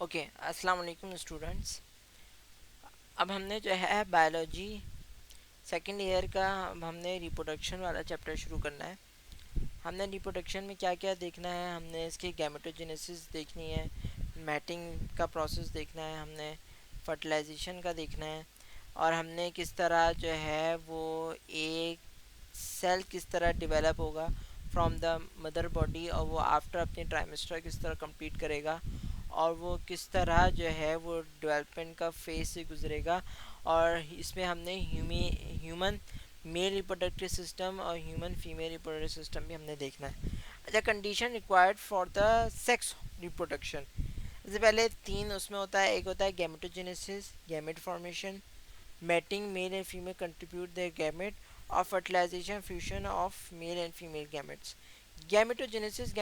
Okay, अस्सलाम वालेकुम students. अब हमने जो है बायोलॉजी सेकेंड ईयर का, अब हमने रिप्रोडक्शन वाला चैप्टर शुरू करना है। हमने रिप्रोडक्शन में क्या क्या देखना है, हमने इसकी गैमेटोजेनेसिस देखनी है, मैटिंग का प्रोसेस देखना है, हमने फर्टिलाइजेशन का देखना है, और हमने किस तरह जो है वो एक सेल किस तरह डेवलप होगा फ्रॉम द मदर बॉडी, और वो आफ्टर अपनी ट्राइमेस्टर किस तरह कंप्लीट करेगा, और वो किस तरह जो है वो डेवलपमेंट का फेज से गुजरेगा। और इसमें हमने ह्यूमन मेल रिप्रोडक्टिव सिस्टम और ह्यूमन फीमेल रिप्रोडक्टिव सिस्टम भी हमने देखना है। अच्छा, condition required for the sex reproduction, इससे पहले तीन उसमें होता है। एक होता है gametogenesis, gamete formation, mating male and female contribute their gamete, और fertilization fusion of male and female gametes. Gametogenesis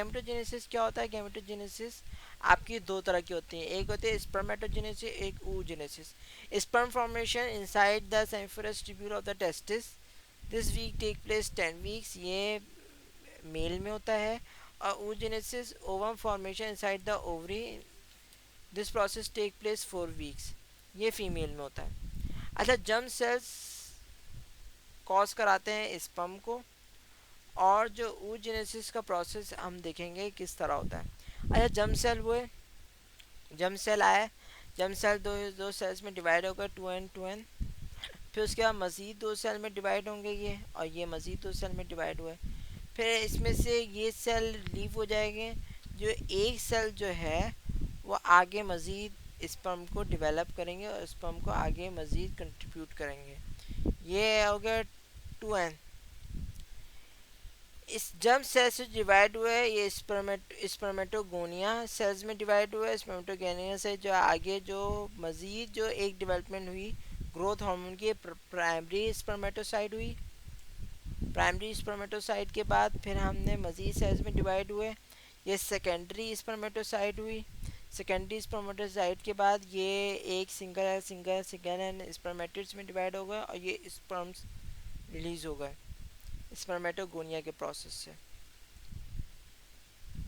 क्या होता है? गैमेटोजेनेसिस आपकी दो तरह की होती है, एक होती है स्पर्मेटोजेनेसिस, एक oogenesis। Sperm formation inside the seminiferous tubule of the testis, this week take place 10 weeks, ये मेल में होता है। और oogenesis ovum formation inside the ovary, this process take place 4 weeks, ये फीमेल में होता है। अच्छा, जर्म सेल्स कॉज कराते हैं स्पर्म को, और जो oogenesis का प्रोसेस हम देखेंगे किस तरह होता है। अच्छा, जर्म सेल हुए, जर्म सेल आया, जर्म सेल दो दो सेल्स में डिवाइड होकर 2n 2n, फिर उसके बाद मज़ीद दो सेल में डिवाइड होंगे ये, और ये मज़ीद दो सेल में डिवाइड हुए। फिर इसमें से ये सेल लीव हो जाएंगे, जो एक सेल जो है वो आगे मज़ीद स्पर्म को डेवलप करेंगे और स्पर्म को आगे मज़ीद कंट्रीब्यूट करेंगे। ये हो गया 2n। इस जर्म सेल से डिवाइड हुए ये स्पर्मेटोगोनिया सेल्स में डिवाइड हुए। स्पर्मेटोगोनिया से जो आगे जो मज़ीद जो एक डेवलपमेंट हुई ग्रोथ हार्मोन की, प्राइमरी स्पर्मेटोसाइट हुई। प्राइमरी स्पर्मेटोसाइट के बाद फिर हमने मज़ीद सेल्स में डिवाइड हुए, ये सेकेंडरी स्पर्मेटोसाइट हुई। सेकेंडरी स्पर्मेटोसाइट के बाद ये एक single single single and spermatids में डिवाइड हो गए, और ये स्पर्म्स रिलीज हो गए स्पर्मेटोगोनिया के प्रोसेस से।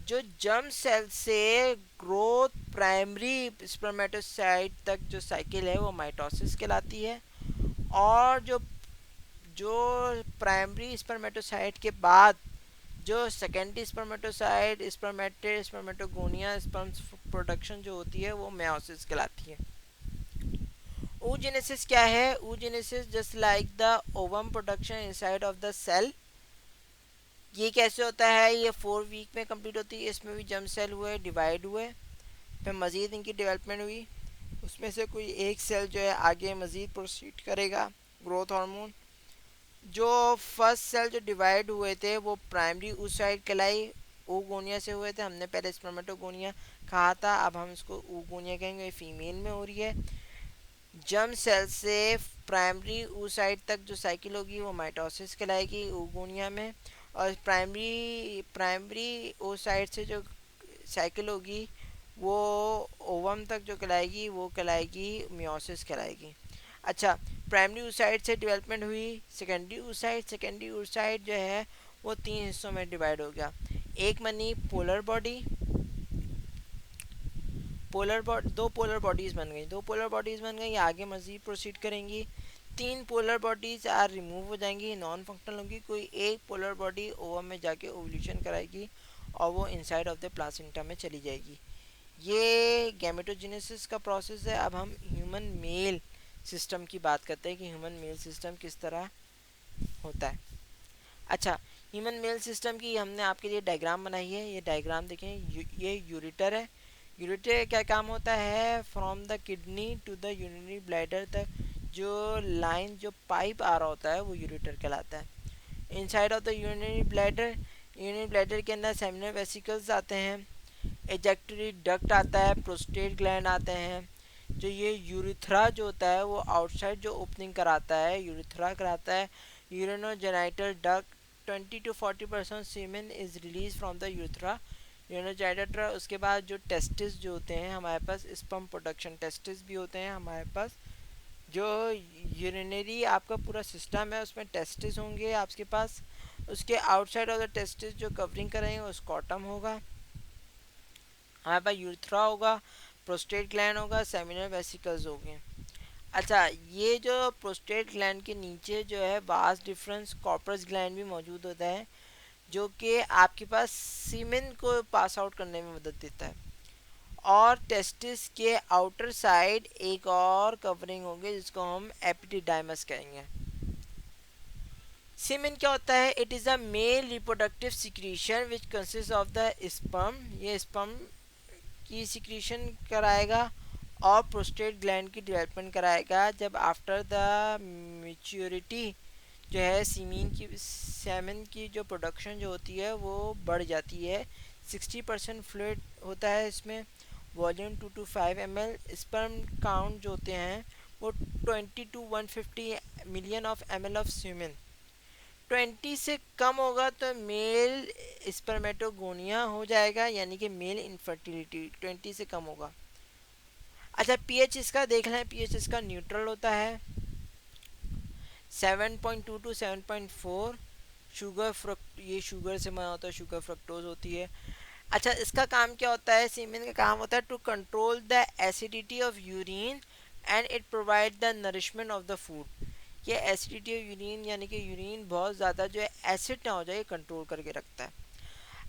जो जर्म सेल से ग्रोथ प्राइमरी स्पर्मेटोसाइट तक जो साइकिल है वो माइटोसिस कहलाती है। और जो जो प्राइमरी स्पर्मेटोसाइट के बाद जो secondary spermatocyte spermatid spermatogonia sperm production जो होती है वो मेयोसिस कहलाती है। oogenesis क्या है? oogenesis just like the ovum production inside of the cell. ये कैसे होता है? ये 4 वीक में कंप्लीट होती है। इसमें भी जर्म सेल हुए, डिवाइड हुए, फिर मज़ीद इनकी डेवलपमेंट हुई, उसमें से कोई एक सेल जो है आगे मज़ीद प्रोसीड करेगा ग्रोथ हार्मोन। जो फर्स्ट सेल जो डिवाइड हुए थे वो प्राइमरी oocyte कहलाई, oogonia से हुए थे। हमने पहले स्पर्मेटोगोनिया कहा था, अब हम इसको oogonia कहेंगे, फीमेल में हो रही है। जर्म सेल से प्राइमरी oocyte तक जो साइकिल होगी वो माइटोसिस कहलाएगी oogonia में, और प्राइमरी प्राइमरी oocyte से जो साइकिल होगी वो ओवम तक जो कहलाएगी वो कहलाएगी मियोसिस कहलाएगी। अच्छा, प्राइमरी oocyte से डेवलपमेंट हुई सेकेंडरी oocyte। सेकेंडरी oocyte जो है वो तीन हिस्सों में डिवाइड हो गया। एक money polar body, polar body, दो पोलर बॉडीज बन गई, दो पोलर बॉडीज बन गई, आगे मजीद प्रोसीड करेंगी। तीन पोलर बॉडीज आर रिमूव हो जाएंगी, नॉन फंक्शनल होंगी। कोई एक पोलर बॉडी ओवम में जाके ओवल्यूशन कराएगी और वो इनसाइड ऑफ द प्लासेंटा में चली जाएगी। ये गैमेटोजेनेसिस का प्रोसेस है। अब हम ह्यूमन मेल सिस्टम की बात करते हैं कि ह्यूमन मेल सिस्टम किस तरह होता है। अच्छा, ह्यूमन मेल सिस्टम की हमने आपके लिए डायग्राम बनाई है। ये डायग्राम देखें, ये यूरिटर है। यूरिटर का क्या काम होता है? From the kidney to the urinary bladder तक जो लाइन जो पाइप आ रहा होता है वो यूरिटर कहलाता है। Inside of the urinary bladder, urinary bladder के अंदर सेमिनल वेसिकल्स आते हैं, एजेक्टरी डक्ट आता है, प्रोस्टेट ग्लैंड आते हैं। जो ये यूरिथ्रा जो होता है वो आउटसाइड जो ओपनिंग कराता है यूरिथ्रा कराता है। Urinogenital duct, 20 to 40% semen is release from the urethra, urinogenital. उसके बाद जो टेस्टिस जो होते हैं हमारे पास, स्पर्म प्रोडक्शन टेस्टिस भी होते हैं हमारे पास। जो यूरिनरी आपका पूरा सिस्टम है उसमें टेस्टिस होंगे आपके पास। उसके आउटसाइड ऑफ द टेस्टिस जो कवरिंग करेंगे वो स्कॉटम होगा, हमारे पास यूरिथ्रा होगा, प्रोस्टेट ग्लैंड होगा, सेमिनल वेसिकल्स होंगे। अच्छा, ये जो प्रोस्टेट ग्लैंड के नीचे जो है वास्ट डिफरेंस कॉर्पस ग्लैंड भी मौजूद होता है, जो कि आपके पास सीमेन को पास आउट करने में मदद देता है। और टेस्टिस के आउटर साइड एक और कवरिंग होगी जिसको हम एपिडिडाइमस कहेंगे। सीमेन क्या होता है? It is a male reproductive secretion which consist of the sperm. ये स्पर्म की सिक्रीशन कराएगा और प्रोस्टेट ग्लैंड की डेवलपमेंट कराएगा जब आफ्टर द मेच्योरिटी जो है सेमेन की जो प्रोडक्शन जो होती है वो बढ़ जाती है। 60% फ्लूइड होता है इसमें, volume 2 to 5 ml। Sperm count जो होते हैं वो 20 to 150 million of ml of semen. 20 से कम होगा तो मेल स्पर्मेटोगोनिया हो जाएगा, यानी कि मेल इनफर्टिलिटी 20 से कम होगा। अच्छा, पीएच इसका देख लें। पीएच इसका न्यूट्रल होता है, 7.2 to 7.4। शुगर फ्रक्ट, ये शुगर से बना होता है, शुगर फ्रक्टोज होती है। अच्छा, इसका काम क्या होता है? सीमेन का काम होता है to control the acidity of urine and it provide the nourishment of the food. ये एसिडिटी ऑफ यूरिन यानी कि यूरिन बहुत ज़्यादा जो है एसिड ना हो जाए, कंट्रोल करके रखता है।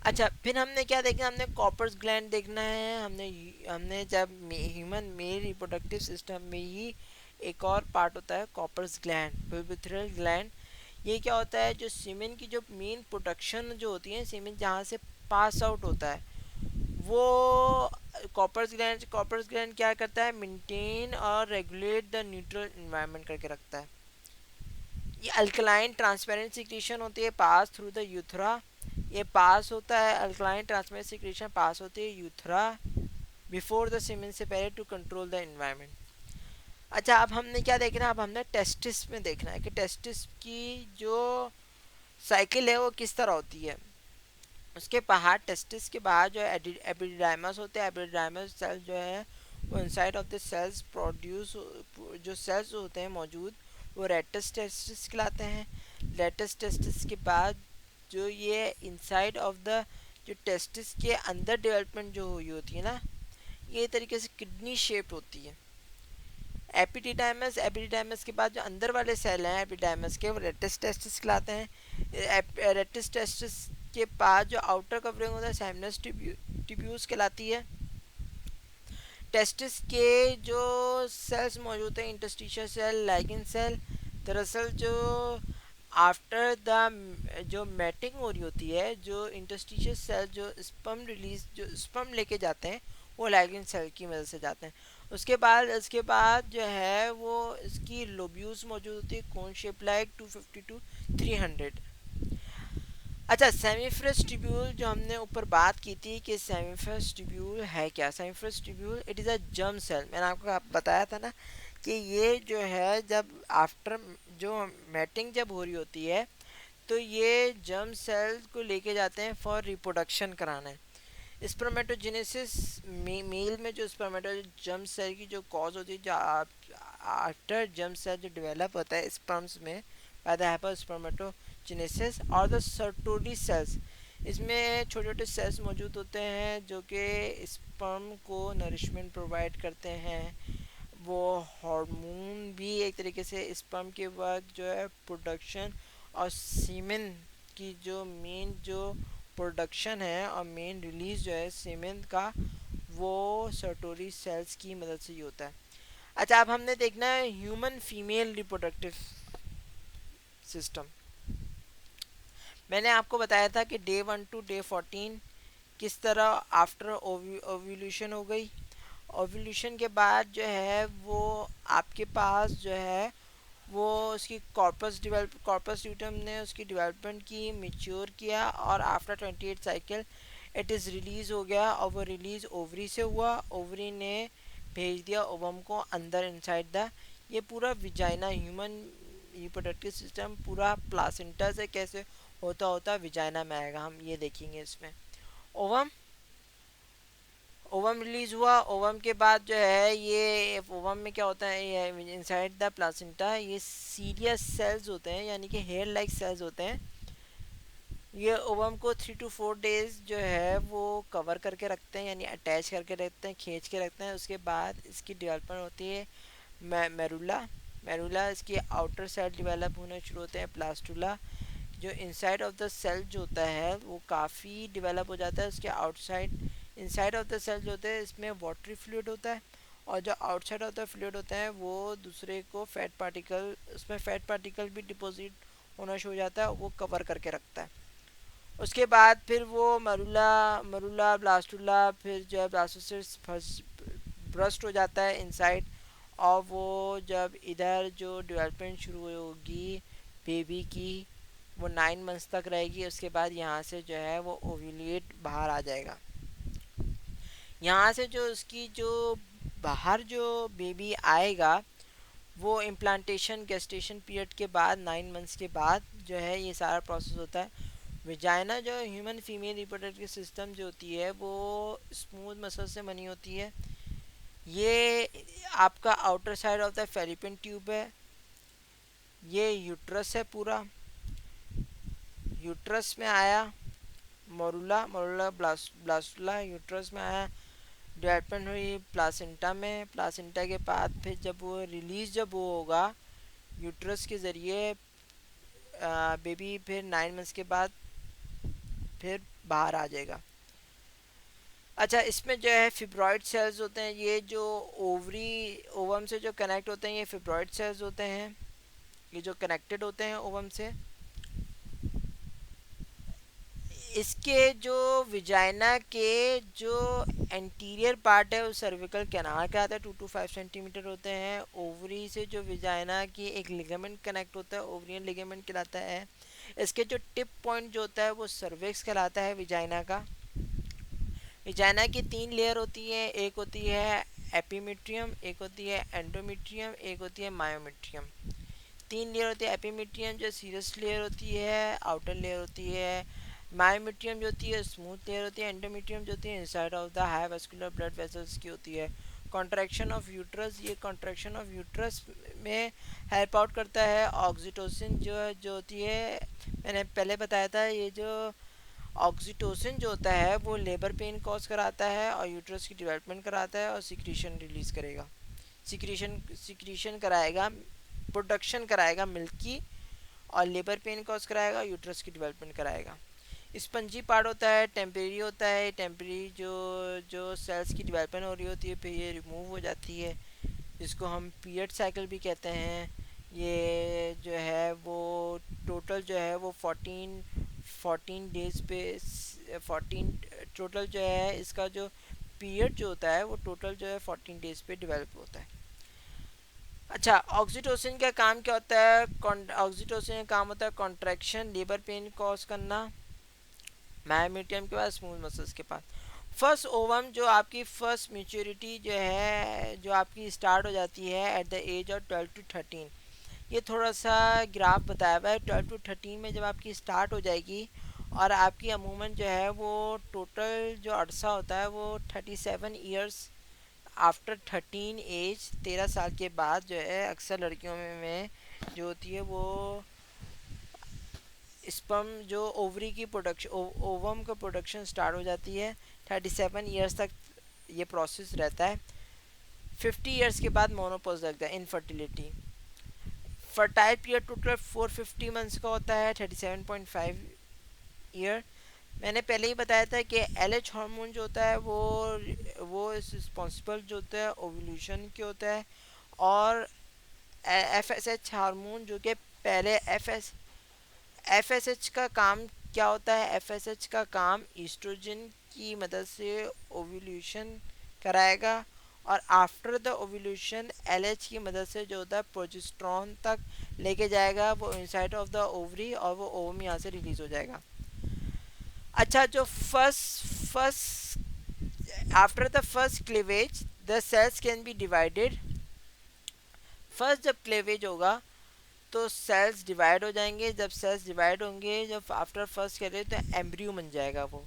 अच्छा, फिर हमने क्या देखना? हमने कॉपर्स ग्लैंड देखना है। हमने हमने जब ह्यूमन मेल रिप्रोडक्टिव सिस्टम में ही एक और पार्ट होता है कॉपर्स ग्लैंड, पिट्यूटरी ग्लैंड। ये क्या होता है? जो सीमेन की जो मेन प्रोडक्शन जो होती है, सीमेन जहाँ से पास आउट होता है, वो कॉपर्स ग्लैंड क्या करता है? मेंटेन और रेगुलेट द न्यूट्रल इन्वायरमेंट करके रखता है। ये अल्कलाइन ट्रांसपेरेंट सिक्रीशन होती है पास थ्रू द यूथरा। ये पास होता है, अल्कलाइन ट्रांसपेरेंट सिक्रीशन पास होती है यूथरा बिफोर द सीमेन से पहले, टू कंट्रोल द इन्वायरमेंट। अच्छा, अब हमने क्या देखना है? अब हमने टेस्टिस में देखना है कि टेस्टिस की जो साइकिल है वो किस तरह होती है। उसके बाहर, टेस्टिस के बाहर जो है एपिडिडाइमस होते हैं। एपिडिडाइमस सेल जो है वो inside of the sales produce, जो सेल्स होते हैं मौजूद, वो रेटस टेस्टिस कहलाते हैं। रेटस टेस्टिस के बाद जो ये इनसाइड ऑफ द जो टेस्टिस के अंदर डेवलपमेंट जो हुई होती है ना, ये तरीके से किडनी शेप्ड होती है। एपिडिडाइमस के बाद जो अंदर वाले सेल हैं एपिडाइमस के, वो रेटिस टेस्टिस कहलाते हैं। रेटिस टेस्टिस के बाद जो आउटर कवरिंग होता है साइमनस ट्यूब्यूल्स कहलाती है। टेस्टिस के जो सेल्स मौजूद हैं, इंटरस्टिशियल सेल, लाइगन सेल, दरअसल जो आफ्टर द जो मैटिंग हो रही होती है, जो इंटरस्टिशियल सेल जो स्पर्म लेके जाते हैं, वो लाइगन सेल की मदद से जाते हैं। उसके बाद जो है वो इसकी लोब्यूल्स मौजूद होती है, कोन शेप लाइक 250 to 300। अच्छा, सेमीफरस ट्यूब्यूल जो हमने ऊपर बात की थी कि सेमीफरस ट्यूब्यूल है क्या? Seminiferous tubule it is a germ cell. मैंने आपको बताया था ना कि ये जो है जब आफ्टर जो मैटिंग जब हो रही होती है, तो ये जर्म सेल को लेके जाते हैं फॉर रिप्रोडक्शन कराना है। स्पर्मेटोजेनेसिस, मेल में जो स्पर्मेटोजर्म सेल की जो कॉज होती है, जो आफ्टर जर्म सेल जो डेवलप होता है स्पर्म्स में by the help of spermatogenesis और द सर्टोरी सेल्स, इसमें छोटे छोटे सेल्स मौजूद होते हैं जो कि स्पर्म को नरिशमेंट प्रोवाइड करते हैं। वो हार्मोन भी एक तरीके से स्पर्म के वक्त जो है प्रोडक्शन और सीमेन की जो मेन जो प्रोडक्शन है और मेन रिलीज जो है सीमेन का, वो सर्टोरी सेल्स की मदद से ही होता है। अच्छा, अब हमने देखना है ह्यूमन फीमेल रिप्रोडक्टिव सिस्टम। मैंने आपको बताया था कि डे 1 to डे 14 किस तरह आफ्टर ओव्यूलेशन हो गई। ओव्यूलेशन के बाद जो है वो आपके पास जो है वो उसकी कॉर्पस ल्यूटम ने उसकी डेवलपमेंट की, मेच्योर किया और after 28 cycle it is release हो गया। और वो रिलीज़ ओवरी से हुआ, ओवरी ने भेज दिया ओवम को अंदर इनसाइड द, ये पूरा विजाइना ह्यूमन रिप्रोडक्टिव सिस्टम पूरा प्लासेंटा से कैसे होता होता विजाइना में आएगा, हम ये देखेंगे इसमें। ओवम ओवम रिलीज हुआ। ओवम के बाद जो है ये ओवम में क्या होता है, ये इनसाइड द प्लासेंटा ये सीरियस सेल्स होते हैं, यानी कि हेयर लाइक सेल्स होते हैं, ये ओवम को 3 to 4 डेज जो है वो कवर करके रखते हैं, यानी अटैच करके रखते हैं, खींच के रखते हैं। उसके बाद इसकी डेवलपमेंट होती है मेरुला। मेरुला इसकी आउटर साइड डेवलप होने शुरू होते हैं प्लास्टुला। जो इनसाइड ऑफ द सेल जो होता है वो काफ़ी डेवलप हो जाता है। उसके outside inside of the cell जो होते हैं इसमें वाटरी फ्लूइड होता है, और जो आउटसाइड ऑफ द फ्लूइड होते हैं वो दूसरे को फैट पार्टिकल, उसमें फैट पार्टिकल भी डिपॉजिट होना शुरू हो जाता है, वो कवर करके रखता है। उसके बाद फिर वो मरुला मरुला ब्लास्टुला फिर जो है ब्लास्टोसिस्ट ब्रस्ट हो जाता है इनसाइड। और वो जब इधर जो डेवलपमेंट शुरू होगी बेबी की, वो 9 मंथ्स तक रहेगी। उसके बाद यहाँ से जो है वो ओव्यूलेट बाहर आ जाएगा। यहाँ से जो उसकी जो बाहर जो बेबी आएगा वो इम्प्लांटेशन गेस्टेशन पीरियड के बाद 9 मंथ्स के बाद जो है ये सारा प्रोसेस होता है। विजाइना जो ह्यूमन फीमेल रिप्रोडक्टिव सिस्टम जो होती है वो स्मूथ मसल से बनी होती है। ये आपका outer side of the fallopian tube है। ये यूट्रस है पूरा। यूट्रस में आया मोरुला मोरुला ब्लास्टुला, यूट्रस में आया, डेवलपमेंट हुई प्लासेंटा में। प्लासेंटा के बाद फिर जब वो रिलीज जब वो होगा यूट्रस के ज़रिए बेबी, फिर 9 मंथ्स के बाद फिर बाहर आ जाएगा। अच्छा, इसमें जो है फिब्रॉइड सेल्स होते हैं, ये जो ओवरी ओवम से जो कनेक्ट होते हैं ये फिब्रॉइड सेल्स होते हैं, ये जो कनेक्टेड होते हैं ओवम से। इसके जो विजाइना के जो एंटीरियर पार्ट है वो सर्विकल कैनाल का आता है, 2 to 5 सेंटीमीटर होते हैं। ओवरी से जो विजाइना की एक लिगामेंट कनेक्ट होता है, ओवरियन लिगामेंट कहलाता है। इसके जो टिप पॉइंट जो होता है वो सर्विक्स कहलाता है विजाइना का। विजाइना की 3 लेयर होती है, एक होती है एपिमीट्रियम, एक होती है एंडोमीट्रियम, एक होती है मायोमीट्रियम। 3 लेयर होती है। एपिमीट्रियम जो सीरियस लेयर होती है, आउटर लेयर होती है। मायोमीट्रियम जो होती है स्मूथ लेयर होती है। एंडोमीट्रियम जो होती है inside of the high vascular blood vessels की होती है। कॉन्ट्रैक्शन ऑफ यूट्रस, ये कॉन्ट्रैक्शन ऑफ यूट्रस में हेल्प आउट करता है ऑक्सीटोसिन जो होती है, मैंने पहले बताया था। ये जो ऑक्सीटोसिन जो होता है वो लेबर पेन कॉज कराता है और यूट्रस की डेवलपमेंट कराता है और सिक्रीशन रिलीज करेगा, सिक्रीशन कराएगा, प्रोडक्शन कराएगा मिल्क की, और लेबर पेन कॉज कराएगा, यूट्रस की डेवलपमेंट कराएगा। स्पंजी पार्ट होता है, टेम्परेरी होता है। टेम्परेरी जो जो सेल्स की डेवलपमेंट हो रही होती है फिर ये रिमूव हो जाती है, जिसको हम पीरियड साइकिल भी कहते हैं। ये जो है वो टोटल जो है वो 14 डेज पे 14 टोटल जो है इसका जो पीरियड जो होता है वो टोटल जो है 14 डेज पे डेवलप होता है। अच्छा, ऑक्सीटोसिन का काम क्या होता है? ऑक्सीटोसिन का काम होता है कॉन्ट्रैक्शन, लेबर पेन कॉज करना, मायोमीडियम के बाद स्मूथ मसल्स के पास। फर्स्ट ओवम जो आपकी फर्स्ट मेच्योरिटी जो है जो आपकी स्टार्ट हो जाती है at the age of 12 to 13। ये थोड़ा सा ग्राफ बताया हुआ है। 12 to 13 में जब आपकी स्टार्ट हो जाएगी और आपकी अमूमन जो है वो टोटल जो अरसा होता है वो 37 ईयर्स आफ्टर 13 एज, 13 साल के बाद जो है अक्सर लड़कियों में जो होती है वो स्पर्म जो ओवरी की प्रोडक्शन ओवम का प्रोडक्शन स्टार्ट हो जाती है। 37 ईयर्स तक ये प्रोसेस रहता है। 50 ईयर्स के बाद मोनोपोज लगता है, infertility. Fertile period total 450 months का होता है, 37.5 ईयर। मैंने पहले ही बताया था कि LH हार्मोन जो होता है वो रिस्पॉन्सिबल जो होता है ओव्यूलेशन के होता है। और FSH हार्मोन जो कि पहले FSH का काम क्या होता है? FSH का काम ईस्ट्रोजन की मदद से ओव्यूलेशन कराएगा, और आफ्टर द ओव्यूलेशन LH की मदद से जो होता है प्रोजेस्टेरॉन तक लेके जाएगा वो इनसाइड ऑफ द ओवरी, और वो ओवम यहाँ से रिलीज हो जाएगा। अच्छा, जो first after the first cleavage the cells can be divided. First जब क्लीवेज होगा तो सेल्स डिवाइड हो जाएंगे। जब सेल्स डिवाइड होंगे, जब आफ्टर फर्स्ट करें तो एम्ब्रियो बन जाएगा वो।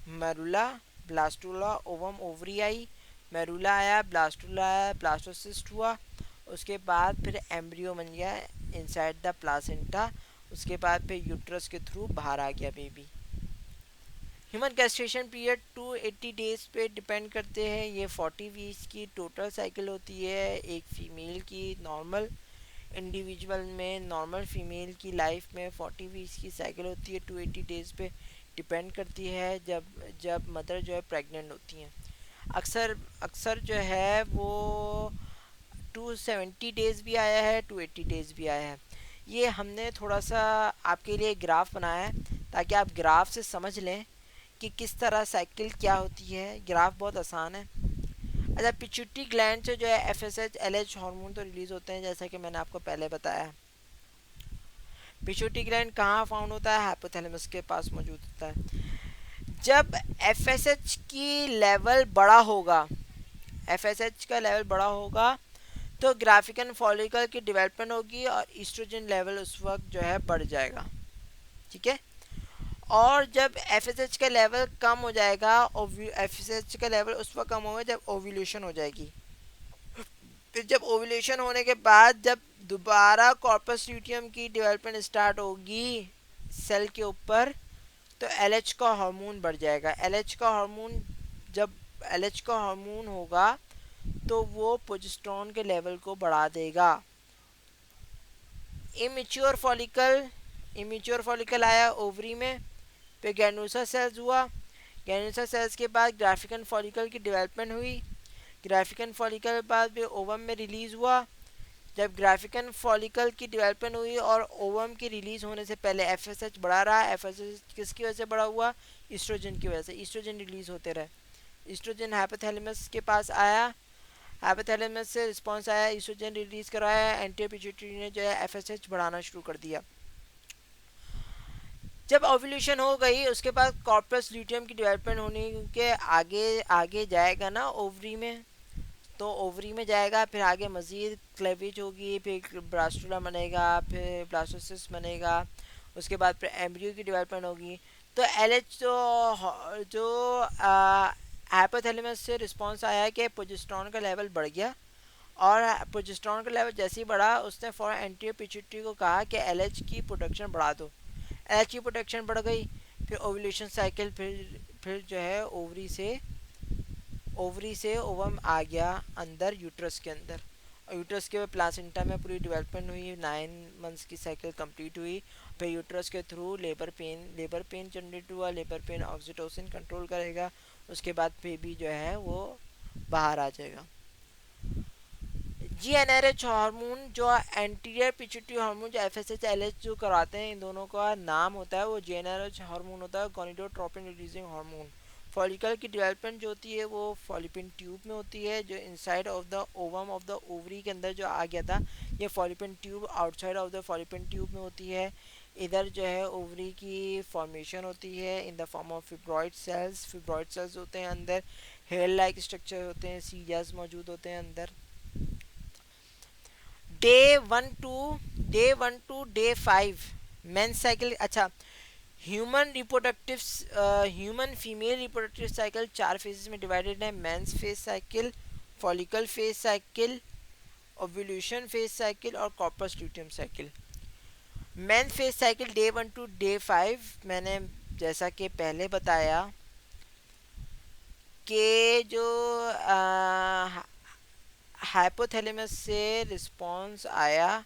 मेरुला ब्लास्टुला ओवम ओवरी आई, मेरुला आया, ब्लास्टुला आया, ब्लास्टोसिस्ट हुआ, उसके बाद फिर एम्ब्रियो बन गया इनसाइड द प्लासेंटा, उसके बाद फिर यूट्रस के थ्रू बाहर आ गया baby. Human gestation period 280 days पे डिपेंड करते हैं। ये 40 वीक्स की टोटल साइकिल होती है। एक फीमेल की नॉर्मल इंडिविजुअल में, नॉर्मल फीमेल की लाइफ में 40 वीक्स की साइकिल होती है। 280 डेज पे डिपेंड करती है जब जब मदर जो है प्रेग्नेंट होती हैं। अक्सर अक्सर जो है वो 270 डेज भी आया है, 280 डेज भी आया है। ये हमने थोड़ा सा आपके लिए ग्राफ बनाया है ताकि आप ग्राफ से समझ लें कि किस तरह साइकिल क्या होती है। ग्राफ बहुत आसान है। अच्छा, पिट्यूटरी ग्लैंड से जो है एफएसएच एलएच हार्मोन तो रिलीज होते हैं, जैसा कि मैंने आपको पहले बताया। पिट्यूटरी ग्लैंड कहाँ फाउंड होता है? हाइपोथैलेमस के पास मौजूद होता है। जब एफएसएच की लेवल बड़ा होगा, एफएसएच का लेवल बड़ा होगा तो ग्राफिकन फॉलिकल की डेवलपमेंट होगी और ईस्ट्रोजन लेवल उस वक्त जो है बढ़ जाएगा। ठीक है। और जब एफएसएच का लेवल कम हो जाएगा, एफएसएच का लेवल उस वक्त कम होगा जब ओव्यूलेशन हो जाएगी। फिर जब ओव्यूलेशन होने के बाद जब दोबारा कॉर्पस ल्यूटियम की डेवलपमेंट स्टार्ट होगी सेल के ऊपर, तो एलएच का हार्मोन बढ़ जाएगा। एलएच का हार्मोन, जब एलएच का हार्मोन होगा तो वो प्रोजेस्टेरोन के लेवल को बढ़ा देगा। इमेच्योर फॉलिकल, इमेच्योर फॉलिकल आया ओवरी में, फिर गैनुसा सेल्स हुआ। गैनुसा सेल्स के बाद ग्राफिकन फॉलिकल की डेवलपमेंट हुई। ग्राफिकन फॉलिकल के बाद भी ओवम में रिलीज हुआ। जब ग्राफिकन फॉलिकल की डेवलपमेंट हुई और ओवम की रिलीज होने से पहले एफएसएच बढ़ा रहा। एफएसएच किसकी वजह से बढ़ा हुआ? ईस्ट्रोजन की वजह से। ईस्ट्रोजन रिलीज होते रहे। ईस्ट्रोजन हाइपोथैलेमस के पास आया, हाइपोथैलेमस से रिस्पांस आया, ईस्ट्रोजन रिलीज कराया, एंटीरियर पिट्यूटरी ने जो है एफएसएच बढ़ाना शुरू कर दिया। जब ओव्यूलेशन हो गई उसके बाद कॉर्पस ल्यूटियम की डेवलपमेंट होने के आगे आगे जाएगा ना ओवरी में, तो ओवरी में जाएगा, फिर आगे मज़ीद क्लेवेज होगी, फिर ब्लास्टुला बनेगा, फिर ब्लास्टोसिस्ट बनेगा। उसके बाद फिर एम्ब्रियो की डेवलपमेंट होगी। तो एलएच जो हाइपोथैलेमस से रिस्पांस आया है कि प्रोजेस्टेरोन का लेवल बढ़ गया, और प्रोजेस्टेरोन का लेवल जैसे ही बढ़ा उसने फॉर एंटीरियर पिट्यूटरी को कहा कि एलएच की प्रोडक्शन बढ़ा दो। एलएच की प्रोडक्शन बढ़ गई। फिर ओव्यूलेशन साइकिल, फिर जो है ओवरी से ओवम आ गया अंदर यूट्रस के अंदर, और यूट्रस के प्लासेंटा में पूरी डेवलपमेंट हुई। 9 मंथ्स की साइकिल कंप्लीट हुई। फिर यूट्रस के थ्रू लेबर पेन जनरेट हुआ। लेबर पेन ऑक्सीटोसिन कंट्रोल करेगा। उसके बाद बेबी जो है वो बाहर आ जाएगा। जीएनआरएच हार्मोन जो एंटीरियर पिट्यूटरी हार्मोन जो एफएसएच एलएच जो कराते हैं, इन दोनों का नाम होता है वो जीएनआरएच हार्मोन होता है, गोनिडोट्रोपिन रिलीजिंग हार्मोन। फॉलिकल की डेवलपमेंट जो होती है वो फॉलिपिन ट्यूब में होती है, जो inside of the ovum of the ovary के अंदर जो आ गया था। ये fallopian tube outside of the fallopian tube में होती है। इधर जो है ओवरी की फॉर्मेशन होती है in the form of fibroid cells. Fibroid cells होते हैं अंदर, हेयर लाइक स्ट्रक्चर होते हैं, सीरियाज मौजूद होते हैं अंदर। Day 1 to day 5 menses cycle. अच्छा, human female reproductive cycle 4 phases में डिवाइडेड है। Menses phase cycle, follicle phase cycle, ovulation phase cycle और corpus luteum cycle. Menses phase cycle day 1 to day 5, मैंने जैसा कि पहले बताया कि जो हाइपोथैलेमस से रिस्पांस आया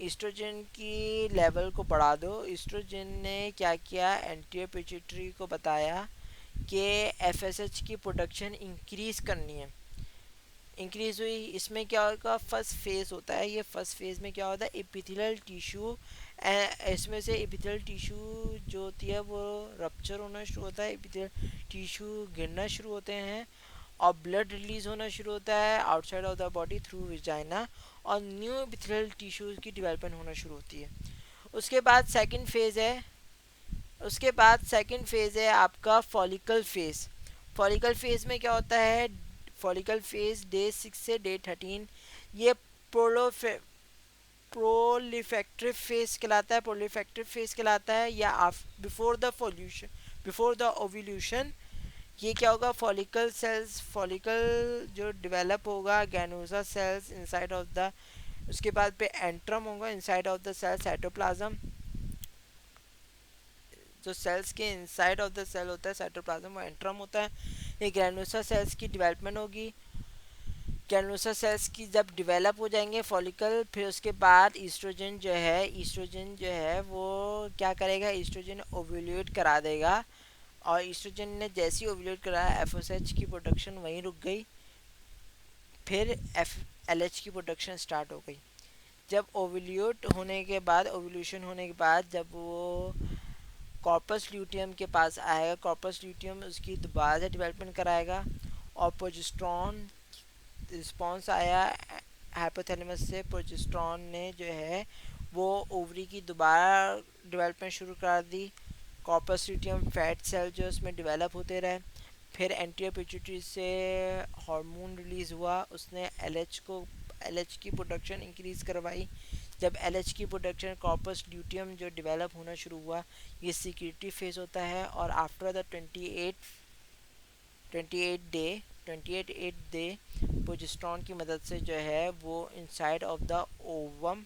ईस्ट्रोजन की लेवल को बढ़ा दो। ईस्ट्रोजन ने क्या किया? एंटीरियर पिट्यूटरी को बताया कि एफएसएच की प्रोडक्शन इंक्रीज करनी है। इंक्रीज हुई। इसमें क्या होगा? फर्स्ट फेज होता है। ये फर्स्ट फेज में क्या होता है? एपिथेलियल टिश्यू, इसमें से एपिथेलियल टिश्यू जो होती है वो रप्चर होना शुरू होता है, एपिथेलियल टिश्यू गिरना शुरू होते हैं और ब्लड रिलीज होना शुरू होता है outside of the body through vagina, और न्यू एपिथेलियल टिश्यूज की डेवलपमेंट होना शुरू होती है। उसके बाद सेकंड फेज है, आपका फॉलिकल फेज। फॉलिकल फेज में क्या होता है? फॉलिकल फेज डे 6 से डे 13, ये प्रोलिफेक्टिव फेज कहलाता है। प्रोलिफेक्टिव फेज कहलाता है या बिफोर द ओव्यूलेशन। ये क्या होगा? फॉलिकल सेल्स, फॉलिकल जो डेवलप होगा, granulosa cells inside of the, उसके बाद पे एंट्रम होगा inside of the cell, cytoplasm. जो सेल्स के इनसाइड ऑफ द सेल होता है साइटोप्लाज्म, वो एंट्रम होता है। ये ग्रैनुलोसा सेल्स की डेवलपमेंट होगी। ग्रैनुलोसा सेल्स की जब डेवलप हो जाएंगे फॉलिकल, फिर उसके बाद ईस्ट्रोजन जो है वो क्या करेगा, ईस्ट्रोजन ओव्यूलेट करा देगा। और ईस्ट्रोजन ने जैसे ही ओव्यूलेट कराया एफएसएच की प्रोडक्शन वहीं रुक गई। फिर एफ एलएच की प्रोडक्शन स्टार्ट हो गई। जब ओव्यूलेट होने के बाद, ओव्यूलेशन होने के बाद जब वो कॉर्पस ल्यूटियम के पास आएगा, कॉर्पस ल्यूटियम उसकी दोबारा से डेवलपमेंट कराएगा। और प्रोजेस्टेरॉन रिस्पॉन्स आया हाइपोथैलेमस से, प्रोजेस्टेरॉन ने जो है वो ओवरी की दोबारा डेवलपमेंट शुरू कर दी। कॉर्पस ल्यूटियम फैट सेल जो उसमें डेवलप होते रहे। फिर एंटीरियर पिट्यूटरी से हार्मोन रिलीज़ हुआ, उसने एलएच की प्रोडक्शन इंक्रीज़ करवाई। जब एलएच की प्रोडक्शन, कॉर्पस ल्यूटियम जो डेवलप होना शुरू हुआ, ये सिक्योरिटी फेज होता है। और आफ्टर द 28 डे प्रोजेस्टेरॉन की मदद से जो है वो inside of the ovum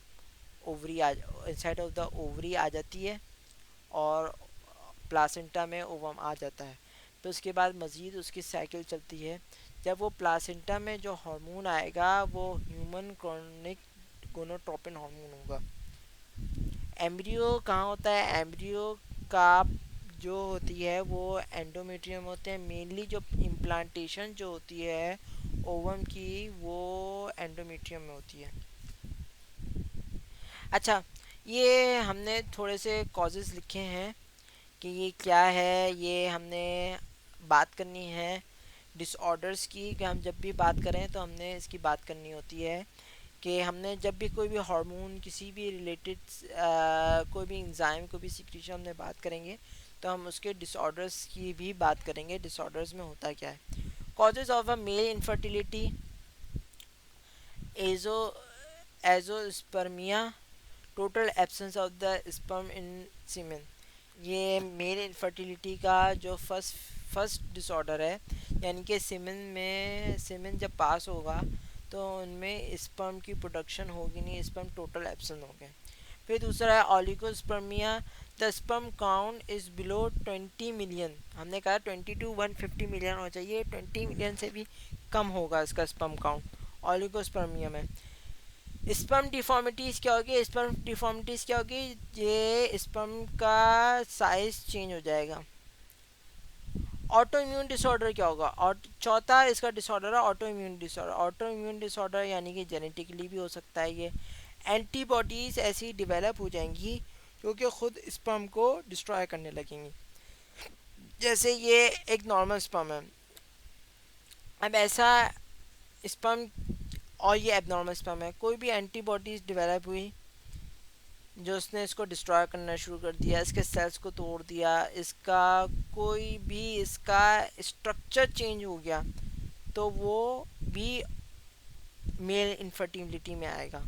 inside of the ovary आ जाती है और प्लासेंटा में ओवम आ जाता है। तो उसके बाद मज़ीद उसकी साइकिल चलती है। जब वो प्लासेंटा में जो हार्मोन आएगा वो ह्यूमन क्रॉनिक गोनोट्रोपिन हार्मोन होगा। एम्ब्रियो कहाँ होता है, एम्ब्रियो का जो होती है वो एंडोमेट्रियम होते हैं। मेनली जो इम्प्लांटेशन जो होती है ओवम की, वो एंडोमेट्रियम में होती है। अच्छा, ये हमने थोड़े से कॉजेज़ लिखे हैं कि ये क्या है। ये हमने बात करनी है डिसऑर्डर्स की, कि हम जब भी बात करें तो हमने इसकी बात करनी होती है कि हमने जब भी कोई भी हार्मोन किसी भी रिलेटेड कोई भी एंजाइम कोई भी सिक्रीशन हमने बात करेंगे तो हम उसके डिसऑर्डर्स की भी बात करेंगे। डिसऑर्डर्स में होता क्या है। Causes of a male infertility, azo azoospermia, total absence of the sperm in semen. ये मेल इनफर्टिलिटी का जो फर्स्ट डिसऑर्डर है, यानी कि सीमेन जब पास होगा तो उनमें स्पर्म की प्रोडक्शन होगी नहीं, स्पर्म टोटल एब्सेंट हो गए। फिर दूसरा है oligospermia, the sperm count is below 20 million. हमने कहा 20 to 150 मिलियन हो चाहिए, 20 मिलियन से भी कम होगा इसका स्पर्म काउंट ओलिगोस्पर्मिया में। स्पर्म डिफॉर्मिटीज़ क्या होगी, स्पर्म डिफॉर्मिटीज़ क्या होगी, ये स्पर्म का साइज चेंज हो जाएगा। ऑटो इम्यून डिसऑर्डर क्या होगा, और चौथा इसका डिसऑर्डर है auto immune disorder. Auto immune disorder यानी कि जेनेटिकली भी हो सकता है। ये एंटीबॉडीज़ ऐसी डेवलप हो जाएंगी जो कि खुद स्पर्म को डिस्ट्रॉय करने लगेंगी। जैसे ये एक नॉर्मल स्पर्म है, अब ऐसा स्पर्म और ये एबनॉर्मल स्पर्म है, कोई भी एंटीबॉडीज़ डेवलप हुई जो उसने इसको डिस्ट्रॉय करना शुरू कर दिया, इसके सेल्स को तोड़ दिया, इसका कोई भी इसका स्ट्रक्चर चेंज हो गया, तो वो भी मेल इनफर्टिलिटी में आएगा।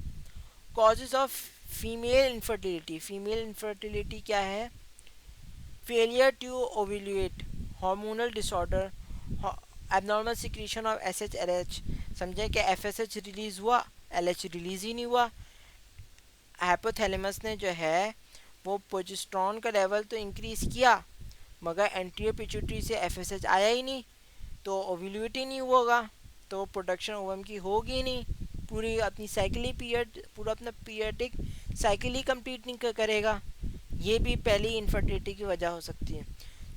Causes of female infertility, female infertility क्या है, failure to ovulate, hormonal disorder, abnormal secretion of S H L H. समझें कि एफ एस एच रिलीज़ हुआ, एल एच रिलीज़ ही नहीं हुआ। हाइपोथैलेमस ने जो है वो प्रोजेस्टेरॉन का लेवल तो इंक्रीज़ किया मगर एंटीरियर पिट्यूटरी से एफएसएच आया ही नहीं, तो ओव्यूलेट ही नहीं होगा, तो प्रोडक्शन ओवम की होगी नहीं। पूरी अपनी साइकिल पीरियड, पूरा अपना पीरियडिक साइकिल ही कंप्लीट नहीं करेगा। ये भी पहली इनफर्टिलिटी की वजह हो सकती है।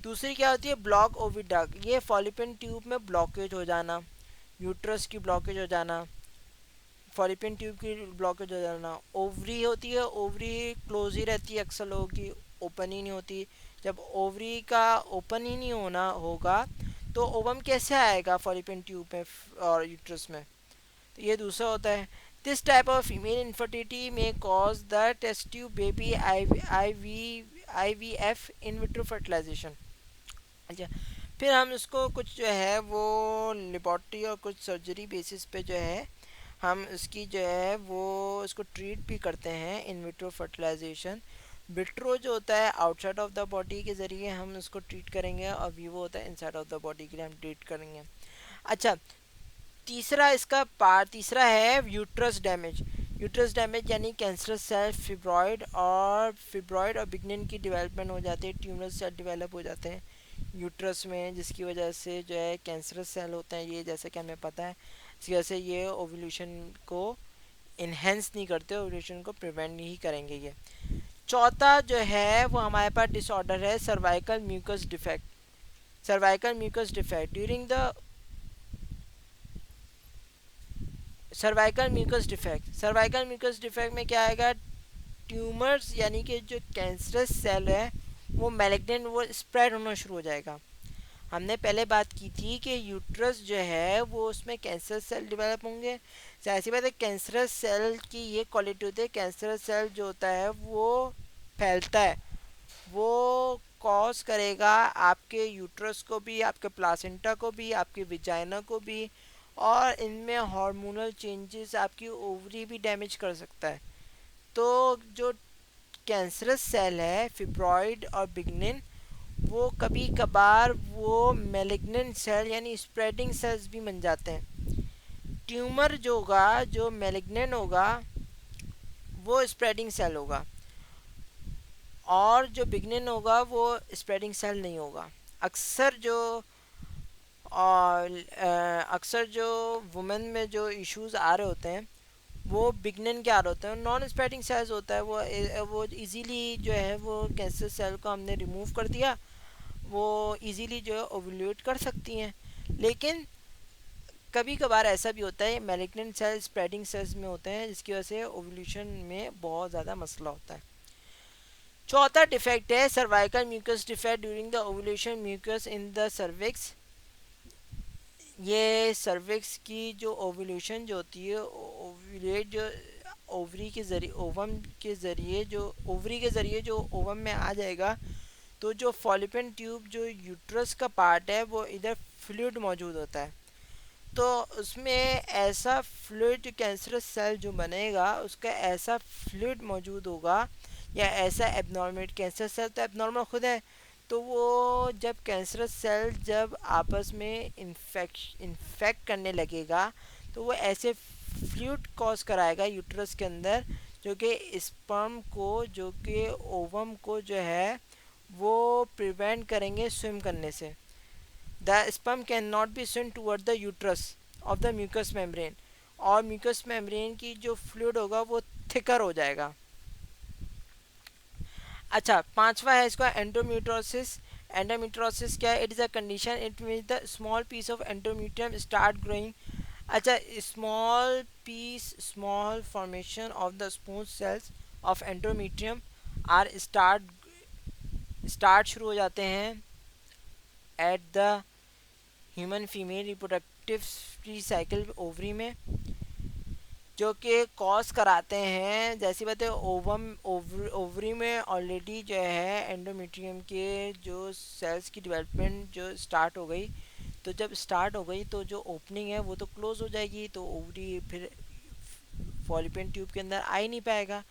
दूसरी क्या होती है, ब्लॉक ओविडक्ट, ये फॉलिपिन ट्यूब में ब्लॉकेज हो जाना, यूट्रस की ब्लॉकेज हो जाना, फॉलिपिन ट्यूब की ब्लॉकेज हो जाना। ओवरी होती है, ओवरी क्लोज ही रहती है, अक्सर लोगों की ओपन ही नहीं होती। जब ओवरी का ओपन ही नहीं होना होगा तो ओवम कैसे आएगा फॉलिपिन ट्यूब में और यूट्रस में, तो ये दूसरा होता है। This type of female infertility में cause the test tube baby I V F in vitro fertilization. अच्छा, फिर हम उसको कुछ जो है वो लेबॉर्ट्री और कुछ सर्जरी बेसिस पे जो है हम इसकी जो है वो इसको ट्रीट भी करते हैं इन विट्रो फर्टिलाइजेशन। विट्रो जो होता है आउटसाइड ऑफ द बॉडी के ज़रिए हम इसको ट्रीट करेंगे, और वीवो होता है इनसाइड ऑफ द बॉडी के लिए हम ट्रीट करेंगे। अच्छा, तीसरा है यूट्रस डैमेज। यूट्रस डैमेज यानी कैंसरस सेल, फिब्रॉइड और बिग्निन की डेवलपमेंट हो जाती है, ट्यूमरस सेल डेवलप हो जाते हैं यूट्रस में, जिसकी वजह से जो है कैंसरस सेल होते हैं ये, जैसे कि हमें पता है, इसकी वजह से ये ओवुलेशन को इन्हेंस नहीं करते, ओवुलेशन को प्रिवेंट नहीं करेंगे ये। चौथा जो है वो हमारे पास डिसऑर्डर है cervical mucus defect. Cervical mucus defect during the cervical mucus defect में क्या आएगा, ट्यूमर्स यानी कि जो कैंसरस सेल है वो मैलिग्नेंट वो स्प्रेड होना शुरू हो जाएगा। हमने पहले बात की थी कि यूट्रस जो है वो उसमें कैंसर सेल डेवलप होंगे, तो ऐसी बात है कैंसरस सेल की ये क्वालिटी होती है, कैंसरस सेल जो होता है वो फैलता है, वो कॉज करेगा आपके यूट्रस को भी, आपके प्लासेंटा को भी, आपके विजाइना को भी, और इनमें हार्मोनल चेंजेस, आपकी ओवरी भी डैमेज कर सकता है। तो जो कैंसरस सेल है फिब्रॉइड और बिग्निन, वो कभी कभार वो मेलिग्नेंट सेल यानी स्प्रेडिंग सेल्स भी बन जाते हैं। ट्यूमर जो होगा, जो मेलिग्नेंट होगा वो स्प्रेडिंग सेल होगा, और जो बिग्निन होगा वो स्प्रेडिंग सेल नहीं होगा। अक्सर जो और अक्सर जो वुमेन में जो इश्यूज आ रहे होते हैं वो बिगनन के आ रहे होते हैं, नॉन स्प्रेडिंग सेल्स होता है, वो इजीली जो है वो कैंसर सेल को हमने रिमूव कर दिया, वो इजीली जो है ओवुलेट कर सकती हैं। लेकिन कभी कभार ऐसा भी होता है मैलिग्नेंट सेल स्प्रेडिंग सेल्स में होते हैं, जिसकी वजह से ओवुलेशन में बहुत ज़्यादा मसला होता है। चौथा डिफेक्ट है cervical mucus defect during the ovulation mucus in the cervix. ये सर्विक्स की जो ओवुलेशन जो होती है, ओवुलेट जो ओवरी के ज़रिए, ओवम के ज़रिए, जो ओवरी के ज़रिए जो ओवम में आ जाएगा, तो जो फॉलिपिन ट्यूब जो यूट्रस का पार्ट है वो इधर फ्लूइड मौजूद होता है, तो उसमें ऐसा फ्लूइड कैंसरस सेल जो बनेगा उसका ऐसा फ्लूइड मौजूद होगा, या ऐसा एबनॉर्मल, कैंसर सेल तो एबनॉर्मल खुद है, तो वो जब कैंसरस सेल जब आपस में इन्फेक्ट करने लगेगा तो वो ऐसे फ्लूइड कॉज कराएगा यूट्रस के अंदर, जो कि स्पर्म को, जो कि ओवम को जो है वो प्रिवेंट करेंगे स्विम करने से। The sperm can not be swim toward the uterus of the mucus membrane, और म्यूकस मेम्ब्रेन की जो फ्लूइड होगा वो थिकर हो जाएगा। अच्छा, पांचवा है इसका एंडोमेट्रोसिस। एंडोमेट्रोसिस क्या है, it is a condition it mean the small piece of endometrium start growing. अच्छा, small formation of the smooth cells of endometrium are start शुरू हो जाते हैं at the human female reproductive cycle ovary में, जो कि कॉज कराते हैं, जैसी बात है ओवरी में ऑलरेडी जो है एंडोमेट्रियम के जो सेल्स की डेवलपमेंट जो स्टार्ट हो गई, तो जब स्टार्ट हो गई तो जो ओपनिंग है वो तो क्लोज हो जाएगी, तो ओवरी फिर फॉलिपियन ट्यूब के अंदर आ ही नहीं पाएगा,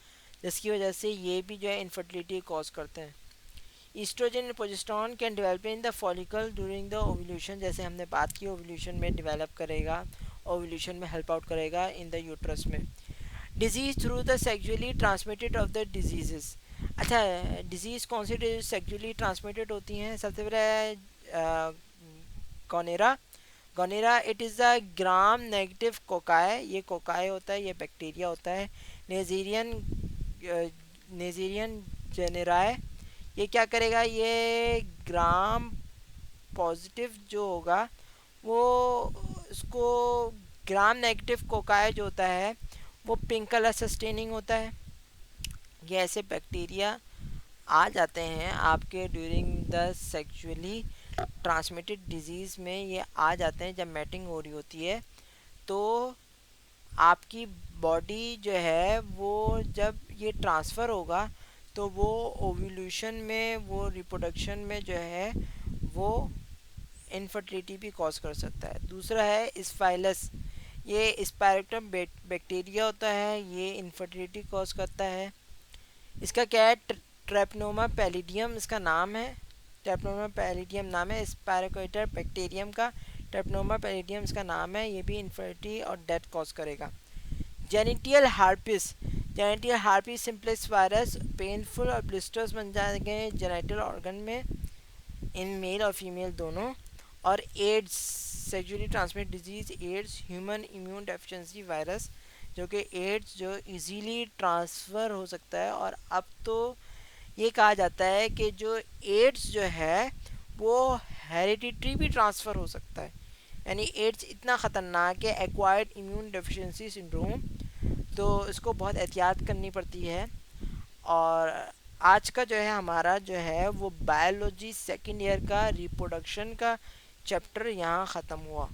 जिसकी वजह से ये भी जो है इनफर्टिलिटी कॉज करते हैं। Oestrogen and progesterone can develop in the follicle during the ovulation, जैसे हमने बात की ओव्यूलेशन में डेवलप करेगा, ओव्यूलेशन में हेल्प आउट करेगा इन द यूट्रस में। Disease through the sexually transmitted of the diseases. अच्छा, डिजीज़ कौन सी डिजीज सेक्सुअली ट्रांसमिटेड होती हैं, सबसे पहले है gonorrhea. Gonorrhea it is a gram negative cocci, ये कोकाय होता है, ये बैक्टीरिया होता है। नेजीरियन नेजीरियन जेनेराय, ये क्या करेगा, ये ग्राम पॉजिटिव जो होगा वो उसको, ग्राम नेगेटिव कोकाय जो होता है वो पिंक कलर सस्टेनिंग होता है। ये ऐसे बैक्टीरिया आ जाते हैं आपके during the sexually transmitted disease में, ये आ जाते हैं जब मैटिंग हो रही होती है, तो आपकी बॉडी जो है वो जब ये ट्रांसफ़र होगा तो वो ओव्यूलेशन में, वो रिप्रोडक्शन में जो है वो इनफर्टिलिटी भी कॉज कर सकता है। दूसरा है स्पाइलस, ये स्पायरेक्टम बैक्टीरिया होता है, ये इनफर्टिलिटी कॉज करता है। इसका क्या है, ट्रेपनोमा पैलिडियम इसका नाम है, ट्रेपनोमा पैलिडियम नाम है स्पायरोकोइटर बैक्टीरियम का, ट्रेपनोमा पैलिडियम इसका नाम है, ये भी इनफर्टिलिटी और डेथ कॉज करेगा। Genital herpes, genital herpes simplex virus painful और ब्लिस्टर्स बन जाएंगे जेनिटल ऑर्गन में इन मेल और फीमेल दोनों। और AIDS, sexually transmitted disease AIDS, human immune deficiency virus, जो कि एड्स जो इजीली ट्रांसफ़र हो सकता है। और अब तो ये कहा जाता है कि जो एड्स जो है वो हेरिडिटरी भी ट्रांसफ़र हो सकता है, यानी एड्स इतना ख़तरनाक है, एक्वायर्ड इम्यून डेफिशिएंसी सिंड्रोम, तो इसको बहुत एहतियात करनी पड़ती है। और आज का जो है हमारा जो है वो बायोलॉजी सेकेंड ईयर का रिप्रोडक्शन का चैप्टर यहाँ ख़त्म हुआ।